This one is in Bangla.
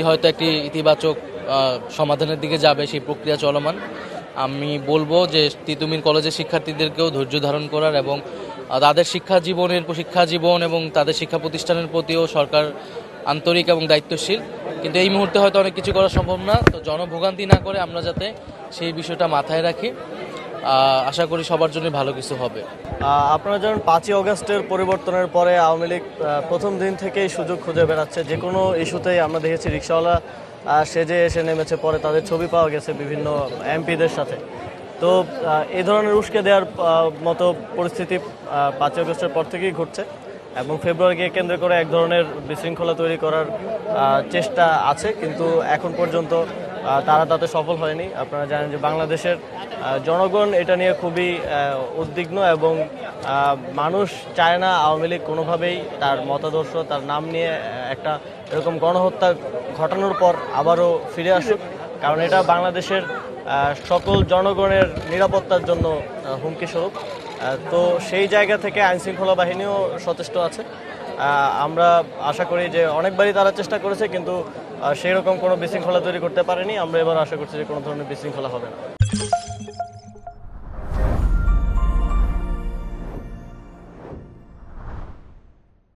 হয়তো একটি ইতিবাচক সমাধানের দিকে যাবে, সেই প্রক্রিয়া চলমান। আমি বলবো যে তিতুমির কলেজের শিক্ষার্থীদেরকেও ধৈর্য ধারণ করার এবং তাদের শিক্ষা জীবন এবং তাদের শিক্ষা প্রতিষ্ঠানের প্রতিও সরকার আন্তরিক এবং দায়িত্বশীল। কিন্তু এই মুহূর্তে হয়তো অনেক কিছু করা সম্ভব না, তো জনভোগান্তি না করে আমরা যাতে সেই বিষয়টা মাথায় রাখি। আশা করি সবার জন্য ভালো কিছু হবে। আপনারা জানেন 5ই অগস্টের পরিবর্তনের পরে আওয়ামী লীগ প্রথম দিন থেকেই সুযোগ খুঁজে বেড়াচ্ছে। যে কোনো ইস্যুতেই আমরা দেখেছি রিকশাওয়ালা সেজে এসে নেমেছে, পরে তাদের ছবি পাওয়া গেছে বিভিন্ন এমপিদের সাথে। তো এই ধরনের উস্কে দেওয়ার মতো পরিস্থিতি 5ই অগস্টের পর থেকেই ঘটছে এবং ফেব্রুয়ারিকে কেন্দ্র করে এক ধরনের বিশৃঙ্খলা তৈরি করার চেষ্টা আছে, কিন্তু এখন পর্যন্ত তারা তাতে সফল হয়নি। আপনারা জানেন যে বাংলাদেশের জনগণ এটা নিয়ে খুবই উদ্বিগ্ন এবং মানুষ চায় না আওয়ামী লীগ কোনোভাবেই তার মতাদর্শ, তার নাম নিয়ে একটা এরকম গণহত্যা ঘটানোর পর আবারও ফিরে আসুক, কারণ এটা বাংলাদেশের সকল জনগণের নিরাপত্তার জন্য হুমকি স্বরূপ। তো সেই জায়গা থেকে আইনশৃঙ্খলা বাহিনীও সচেষ্ট আছে। আমরা আশা করি যে অনেকবারই তারা চেষ্টা করেছে, কিন্তু সেই রকম কোনো বিশৃঙ্খলা তৈরি করতে পারেনি। আমরা এবার আশা করছি যে কোনো ধরনের বিশৃঙ্খলা হবে না।